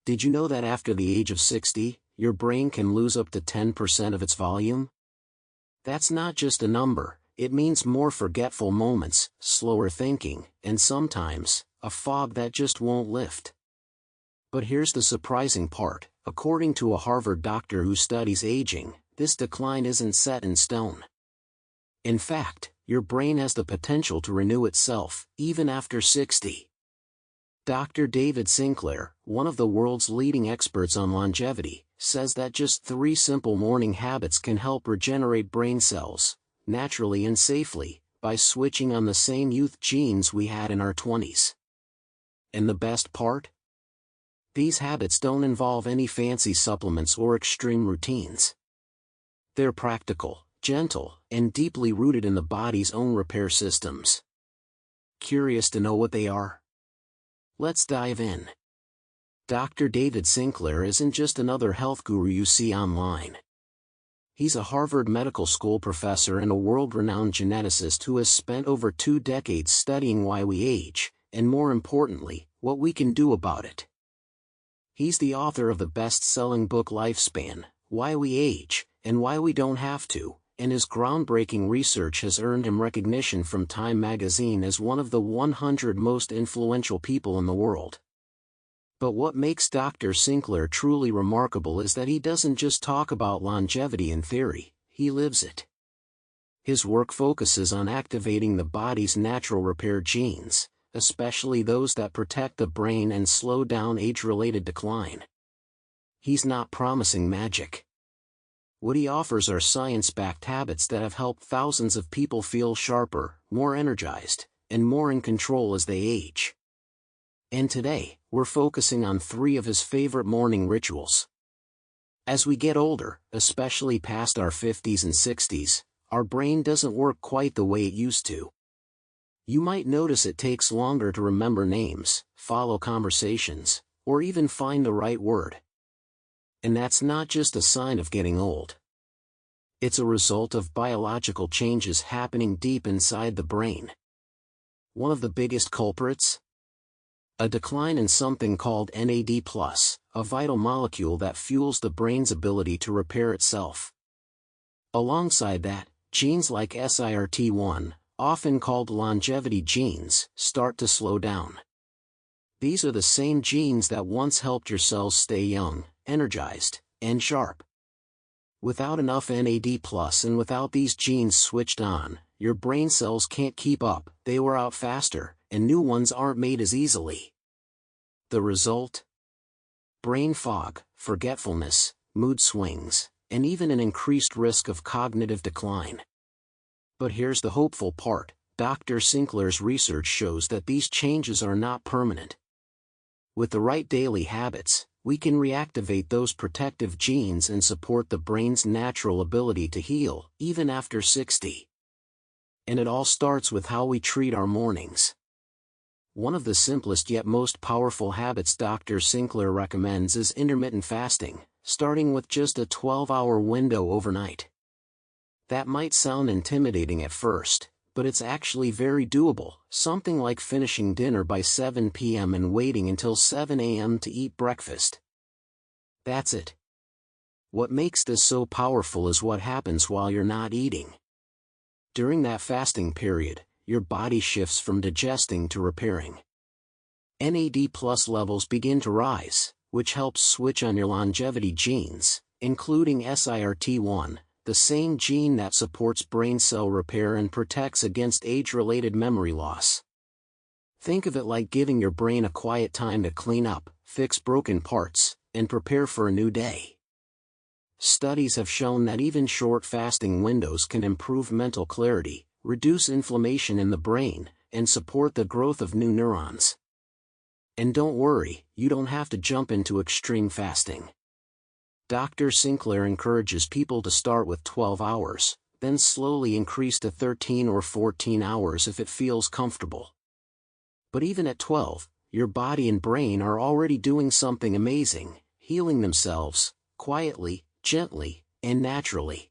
Did you know that after the age of 60, your brain can lose up to 10% of its volume? That's not just a number, it means more forgetful moments, slower thinking, and sometimes, a fog that just won't lift. But here's the surprising part: according to a Harvard doctor who studies aging, this decline isn't set in stone. In fact, your brain has the potential to renew itself, even after 60. Dr. David Sinclair, one of the world's leading experts on longevity, says that just 3 simple morning habits can help regenerate brain cells, naturally and safely, by switching on the same youth genes we had in our 20s. And the best part? These habits don't involve any fancy supplements or extreme routines. They're practical, gentle, and deeply rooted in the body's own repair systems. Curious to know what they are? Let's dive in. Dr. David Sinclair isn't just another health guru you see online. He's a Harvard Medical School professor and a world-renowned geneticist who has spent over 2 decades studying why we age, and more importantly, what we can do about it. He's the author of the best-selling book Lifespan, Why We Age, and Why We Don't Have to, and his groundbreaking research has earned him recognition from Time magazine as one of the 100 most influential people in the world. But what makes Dr. Sinclair truly remarkable is that he doesn't just talk about longevity in theory, he lives it. His work focuses on activating the body's natural repair genes, especially those that protect the brain and slow down age-related decline. He's not promising magic. What he offers are science-backed habits that have helped thousands of people feel sharper, more energized, and more in control as they age. And today, we're focusing on 3 of his favorite morning rituals. As we get older, especially past our 50s and 60s, our brain doesn't work quite the way it used to. You might notice it takes longer to remember names, follow conversations, or even find the right word. And that's not just a sign of getting old. It's a result of biological changes happening deep inside the brain. One of the biggest culprits? A decline in something called NAD+, a vital molecule that fuels the brain's ability to repair itself. Alongside that, genes like SIRT1, often called longevity genes, start to slow down. These are the same genes that once helped your cells stay young, energized, and sharp. Without enough NAD+ and without these genes switched on, your brain cells can't keep up, they wear out faster, and new ones aren't made as easily. The result? Brain fog, forgetfulness, mood swings, and even an increased risk of cognitive decline. But here's the hopeful part: Dr. Sinclair's research shows that these changes are not permanent. With the right daily habits, we can reactivate those protective genes and support the brain's natural ability to heal, even after 60. And it all starts with how we treat our mornings. One of the simplest yet most powerful habits Dr. Sinclair recommends is intermittent fasting, starting with just a 12-hour window overnight. That might sound intimidating at first, but it's actually very doable, something like finishing dinner by 7 p.m. and waiting until 7 a.m. to eat breakfast. That's it. What makes this so powerful is what happens while you're not eating. During that fasting period, your body shifts from digesting to repairing. NAD+ levels begin to rise, which helps switch on your longevity genes, including SIRT1, the same gene that supports brain cell repair and protects against age-related memory loss. Think of it like giving your brain a quiet time to clean up, fix broken parts, and prepare for a new day. Studies have shown that even short fasting windows can improve mental clarity, reduce inflammation in the brain, and support the growth of new neurons. And don't worry, you don't have to jump into extreme fasting. Dr. Sinclair encourages people to start with 12 hours, then slowly increase to 13 or 14 hours if it feels comfortable. But even at 12, your body and brain are already doing something amazing, healing themselves, quietly, gently, and naturally.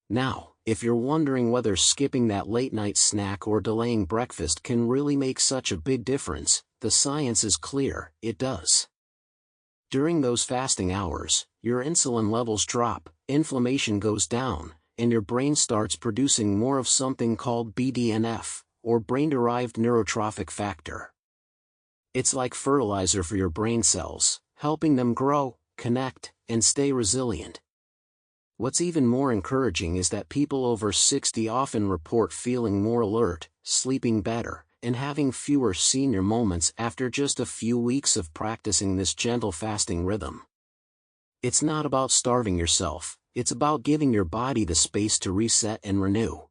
Now, if you're wondering whether skipping that late-night snack or delaying breakfast can really make such a big difference, the science is clear: it does. During those fasting hours, your insulin levels drop, inflammation goes down, and your brain starts producing more of something called BDNF, or brain-derived neurotrophic factor. It's like fertilizer for your brain cells, helping them grow, connect, and stay resilient. What's even more encouraging is that people over 60 often report feeling more alert, sleeping better, and having fewer senior moments after just a few weeks of practicing this gentle fasting rhythm. It's not about starving yourself, it's about giving your body the space to reset and renew.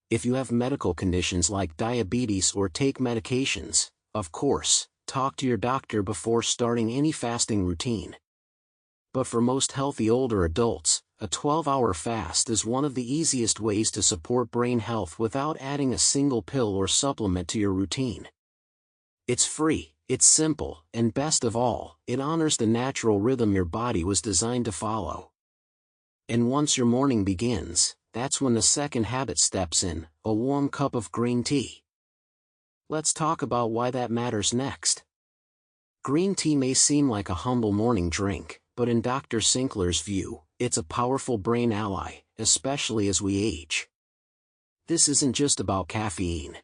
If you have medical conditions like diabetes or take medications, of course, talk to your doctor before starting any fasting routine. But for most healthy older adults, a 12-hour fast is one of the easiest ways to support brain health without adding a single pill or supplement to your routine. It's free, it's simple, and best of all, it honors the natural rhythm your body was designed to follow. And once your morning begins, that's when the second habit steps in, a warm cup of green tea. Let's talk about why that matters next. Green tea may seem like a humble morning drink, but in Dr. Sinclair's view, it's a powerful brain ally, especially as we age. This isn't just about caffeine.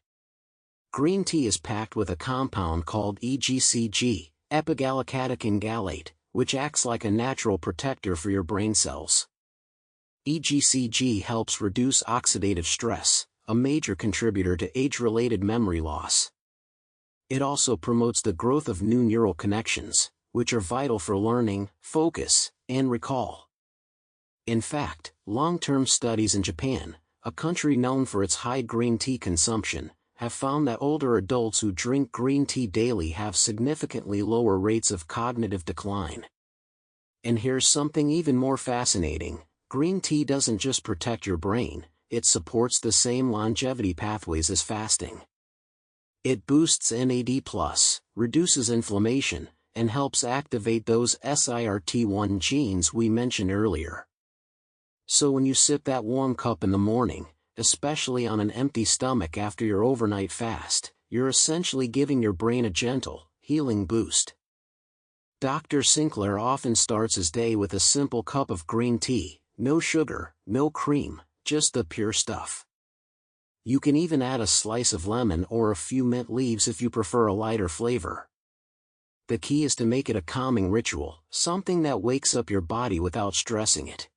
Green tea is packed with a compound called EGCG, epigallocatechin gallate, which acts like a natural protector for your brain cells. EGCG helps reduce oxidative stress, a major contributor to age-related memory loss. It also promotes the growth of new neural connections, which are vital for learning, focus, and recall. In fact, long-term studies in Japan, a country known for its high green tea consumption, have found that older adults who drink green tea daily have significantly lower rates of cognitive decline. And here's something even more fascinating: green tea doesn't just protect your brain, it supports the same longevity pathways as fasting. It boosts NAD+, reduces inflammation, and helps activate those SIRT1 genes we mentioned earlier. So when you sip that warm cup in the morning, especially on an empty stomach after your overnight fast, you're essentially giving your brain a gentle, healing boost. Dr. Sinclair often starts his day with a simple cup of green tea, no sugar, no cream, just the pure stuff. You can even add a slice of lemon or a few mint leaves if you prefer a lighter flavor. The key is to make it a calming ritual, something that wakes up your body without stressing it.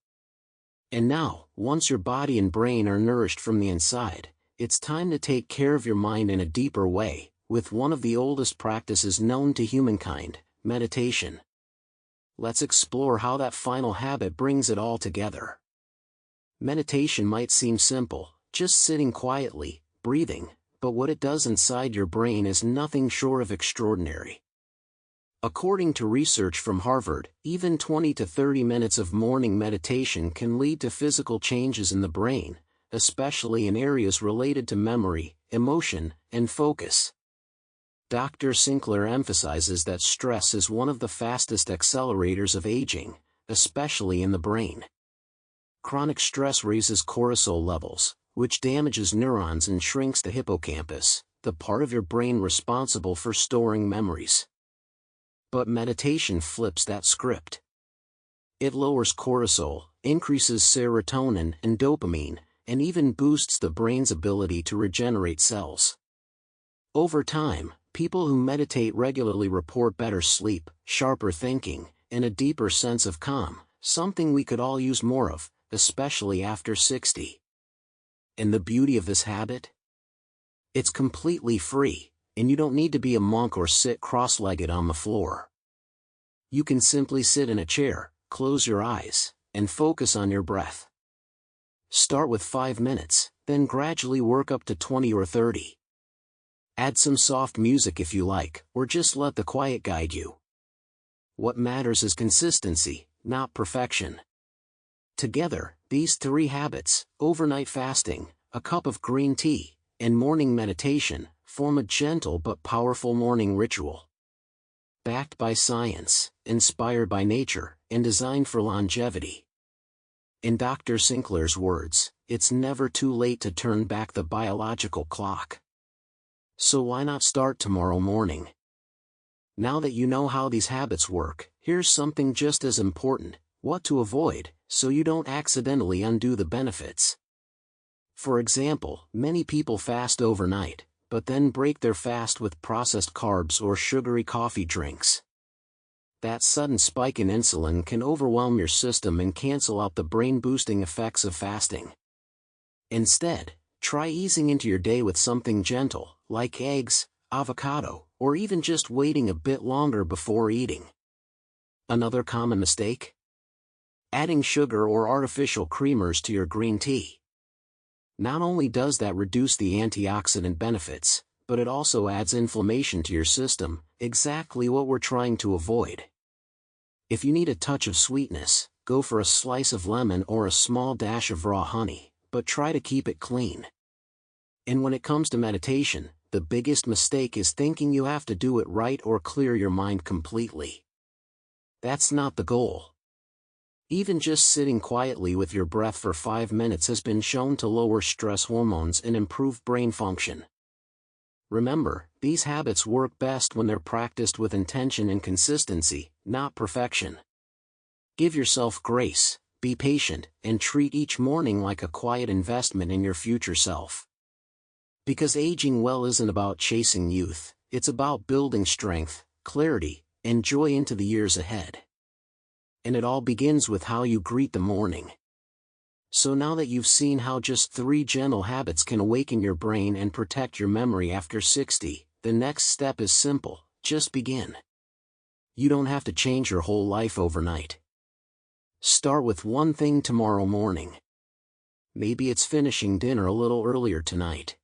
And now, once your body and brain are nourished from the inside, it's time to take care of your mind in a deeper way, with one of the oldest practices known to humankind, meditation. Let's explore how that final habit brings it all together. Meditation might seem simple, just sitting quietly, breathing, but what it does inside your brain is nothing short of extraordinary. According to research from Harvard, even 20 to 30 minutes of morning meditation can lead to physical changes in the brain, especially in areas related to memory, emotion, and focus. Dr. Sinclair emphasizes that stress is one of the fastest accelerators of aging, especially in the brain. Chronic stress raises cortisol levels, which damages neurons and shrinks the hippocampus, the part of your brain responsible for storing memories. But meditation flips that script. It lowers cortisol, increases serotonin and dopamine, and even boosts the brain's ability to regenerate cells. Over time, people who meditate regularly report better sleep, sharper thinking, and a deeper sense of calm, something we could all use more of, especially after 60. And the beauty of this habit? It's completely free, and you don't need to be a monk or sit cross-legged on the floor. You can simply sit in a chair, close your eyes, and focus on your breath. Start with 5 minutes, then gradually work up to 20 or 30. Add some soft music if you like, or just let the quiet guide you. What matters is consistency, not perfection. Together, these 3 habits, overnight fasting, a cup of green tea, and morning meditation, form a gentle but powerful morning ritual. Backed by science, inspired by nature, and designed for longevity. In Dr. Sinclair's words, it's never too late to turn back the biological clock. So why not start tomorrow morning? Now that you know how these habits work, here's something just as important: what to avoid, so you don't accidentally undo the benefits. For example, many people fast overnight, but then break their fast with processed carbs or sugary coffee drinks. That sudden spike in insulin can overwhelm your system and cancel out the brain-boosting effects of fasting. Instead, try easing into your day with something gentle, like eggs, avocado, or even just waiting a bit longer before eating. Another common mistake? Adding sugar or artificial creamers to your green tea. Not only does that reduce the antioxidant benefits, but it also adds inflammation to your system, exactly what we're trying to avoid. If you need a touch of sweetness, go for a slice of lemon or a small dash of raw honey, but try to keep it clean. And when it comes to meditation, the biggest mistake is thinking you have to do it right or clear your mind completely. That's not the goal. Even just sitting quietly with your breath for 5 minutes has been shown to lower stress hormones and improve brain function. Remember, these habits work best when they're practiced with intention and consistency, not perfection. Give yourself grace, be patient, and treat each morning like a quiet investment in your future self. Because aging well isn't about chasing youth, it's about building strength, clarity, and joy into the years ahead. And it all begins with how you greet the morning. So now that you've seen how just 3 gentle habits can awaken your brain and protect your memory after 60, the next step is simple: just begin. You don't have to change your whole life overnight. Start with one thing tomorrow morning. Maybe it's finishing dinner a little earlier tonight.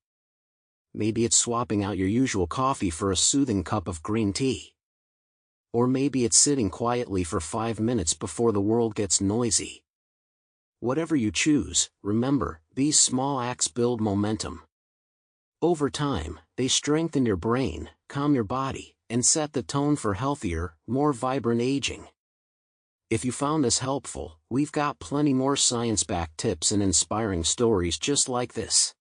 Maybe it's swapping out your usual coffee for a soothing cup of green tea. Or maybe it's sitting quietly for 5 minutes before the world gets noisy. Whatever you choose, remember, these small acts build momentum. Over time, they strengthen your brain, calm your body, and set the tone for healthier, more vibrant aging. If you found this helpful, we've got plenty more science-backed tips and inspiring stories just like this.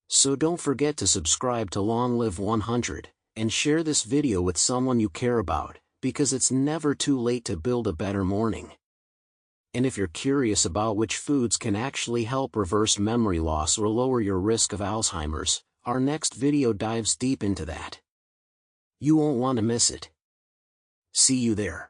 So don't forget to subscribe to Long Live 100, and share this video with someone you care about, because it's never too late to build a better morning. And if you're curious about which foods can actually help reverse memory loss or lower your risk of Alzheimer's, our next video dives deep into that. You won't want to miss it. See you there.